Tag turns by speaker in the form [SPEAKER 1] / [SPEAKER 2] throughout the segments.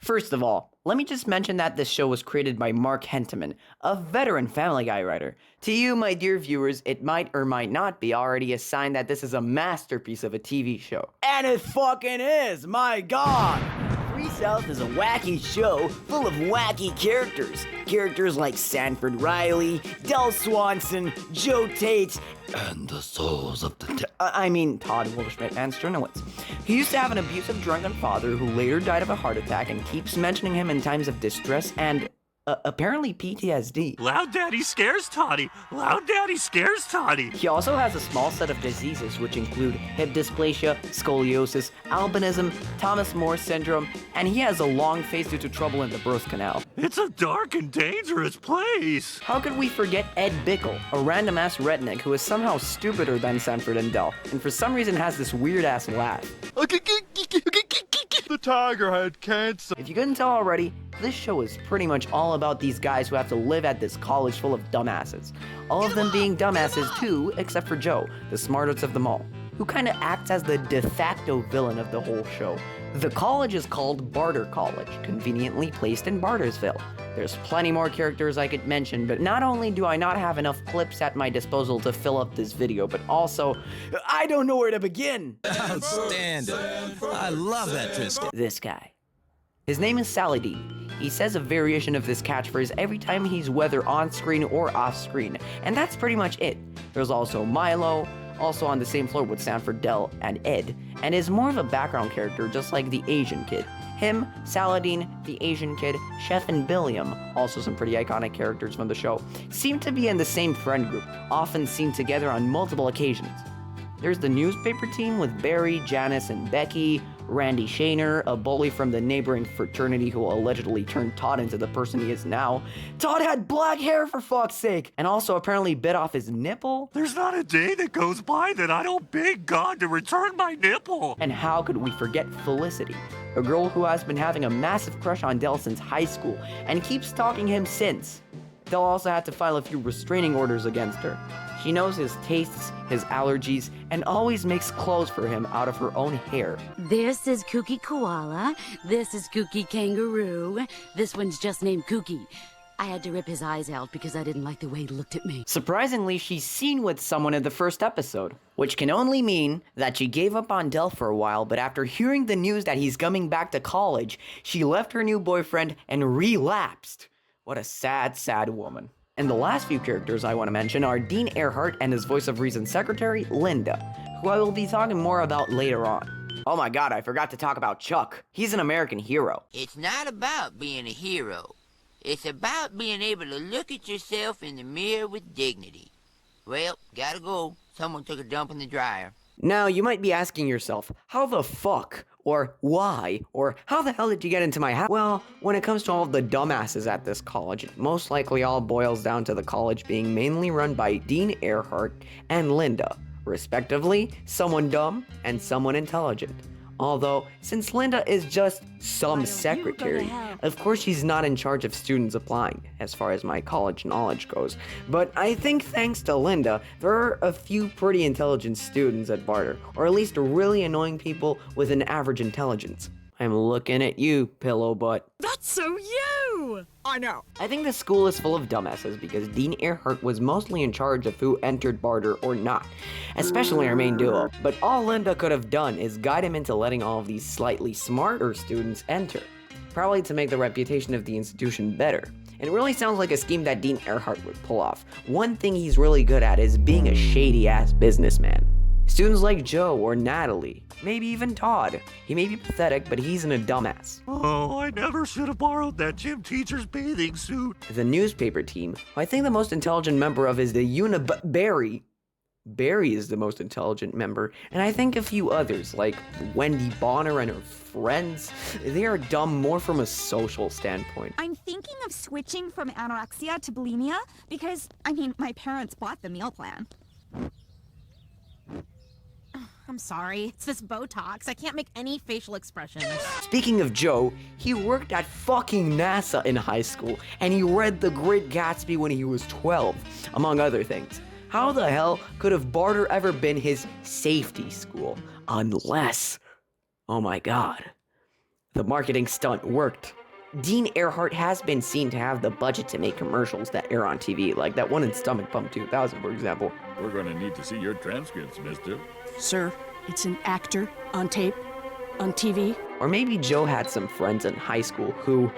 [SPEAKER 1] First of all, let me just mention that this show was created by Mark Henteman, a veteran Family Guy writer. To you, my dear viewers, it might or might not be already a sign that this is a masterpiece of a TV show. And it fucking is, my god! Free South is a wacky show full of wacky characters. Characters like Sanford Riley, Del Swanson, Joe Tate, and the souls of the Todd Wolfschmidt and Sternowitz. He used to have an abusive drunken father who later died of a heart attack and keeps mentioning him in times of distress and apparently PTSD.
[SPEAKER 2] Loud Daddy scares Toddy. Loud Daddy scares Toddy.
[SPEAKER 1] He also has a small set of diseases which include hip dysplasia, scoliosis, albinism, Thomas More syndrome, and he has a long face due to trouble in the birth canal.
[SPEAKER 2] It's a dark and dangerous place.
[SPEAKER 1] How could we forget Ed Bickle, a random-ass redneck who is somehow stupider than Sanford and Del, and for some reason has this weird-ass laugh.
[SPEAKER 3] The tiger had cancer.
[SPEAKER 1] If you couldn't tell already, this show is pretty much all about these guys who have to live at this college full of dumbasses. All of them being dumbasses too, except for Joe, the smartest of them all, who kinda acts as the de facto villain of the whole show. The college is called Barter College, conveniently placed in Bartersville. There's plenty more characters I could mention, but not only do I not have enough clips at my disposal to fill up this video, but also, I don't know where to begin!
[SPEAKER 4] Outstanding. I love that, Tristan.
[SPEAKER 1] This guy. His name is Saladin. He says a variation of this catchphrase every time he's whether on screen or off screen, and that's pretty much it. There's also Milo, also on the same floor with Sanford, Del, and Ed, and is more of a background character just like the Asian kid. Him, Saladin, the Asian kid, Chef, and Billiam, also some pretty iconic characters from the show, seem to be in the same friend group, often seen together on multiple occasions. There's the newspaper team with Barry, Janice, and Becky, Randy Shaner, a bully from the neighboring fraternity who allegedly turned Todd into the person he is now. Todd had black hair, for fuck's sake, and also apparently bit off his nipple.
[SPEAKER 2] There's not a day that goes by that I don't beg God to return my nipple.
[SPEAKER 1] And how could we forget Felicity, a girl who has been having a massive crush on Del since high school and keeps stalking him since. Del also had to file a few restraining orders against her. She knows his tastes, his allergies, and always makes clothes for him out of her own hair.
[SPEAKER 5] This is Kooky Koala. This is Kooky Kangaroo. This one's just named Kooky. I had to rip his eyes out because I didn't like the way he looked at me.
[SPEAKER 1] Surprisingly, she's seen with someone in the first episode, which can only mean that she gave up on Del for a while, but after hearing the news that he's coming back to college, she left her new boyfriend and relapsed. What a sad, sad woman. And the last few characters I want to mention are Dean Earhart and his voice of reason secretary, Linda, who I will be talking more about later on. Oh my god, I forgot to talk about Chuck. He's an American hero.
[SPEAKER 6] It's not about being a hero. It's about being able to look at yourself in the mirror with dignity. Well, gotta go. Someone took a dump in the dryer.
[SPEAKER 1] Now, you might be asking yourself, how the fuck, or why, or how the hell did you get into my house? Well, when it comes to all of the dumbasses at this college, it most likely all boils down to the college being mainly run by Dean Earhart and Linda, respectively, someone dumb and someone intelligent. Although, since Linda is just some secretary, of course she's not in charge of students applying, as far as my college knowledge goes. But I think thanks to Linda, there are a few pretty intelligent students at Barter, or at least really annoying people with an average intelligence. I'm looking at you, pillow butt.
[SPEAKER 7] That's so you! I know.
[SPEAKER 1] I think the school is full of dumbasses because Dean Earhart was mostly in charge of who entered Barter or not, especially our main duo. But all Linda could have done is guide him into letting all of these slightly smarter students enter, probably to make the reputation of the institution better. It really sounds like a scheme that Dean Earhart would pull off. One thing he's really good at is being a shady-ass businessman. Students like Joe or Natalie, maybe even Todd. He may be pathetic, but he's in a dumbass.
[SPEAKER 2] Oh, I never should have borrowed that gym teacher's bathing suit.
[SPEAKER 1] The newspaper team, who I think the most intelligent member of is the Barry. Barry is the most intelligent member, and I think a few others, like Wendy Bonner and her friends. They are dumb more from a social standpoint.
[SPEAKER 7] I'm thinking of switching from anorexia to bulimia because, my parents bought the meal plan.
[SPEAKER 8] I'm sorry, it's this Botox. I can't make any facial expressions.
[SPEAKER 1] Speaking of Joe, he worked at fucking NASA in high school, and he read The Great Gatsby when he was 12, among other things. How the hell could have Barter ever been his safety school? Unless, oh my god, The marketing stunt worked. Dean Earhart has been seen to have the budget to make commercials that air on TV, like that one in Stomach Pump 2000, for example.
[SPEAKER 3] We're gonna need to see your transcripts, mister.
[SPEAKER 9] Sir, it's an actor on tape, on TV.
[SPEAKER 1] Or maybe Joe had some friends in high school who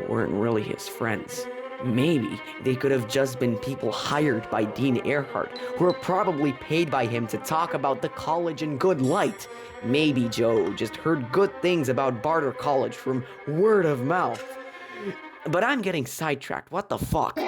[SPEAKER 1] weren't really his friends. Maybe they could have just been people hired by Dean Earhart, who were probably paid by him to talk about the college in good light. Maybe Joe just heard good things about Barter College from word of mouth. But I'm getting sidetracked, what the fuck?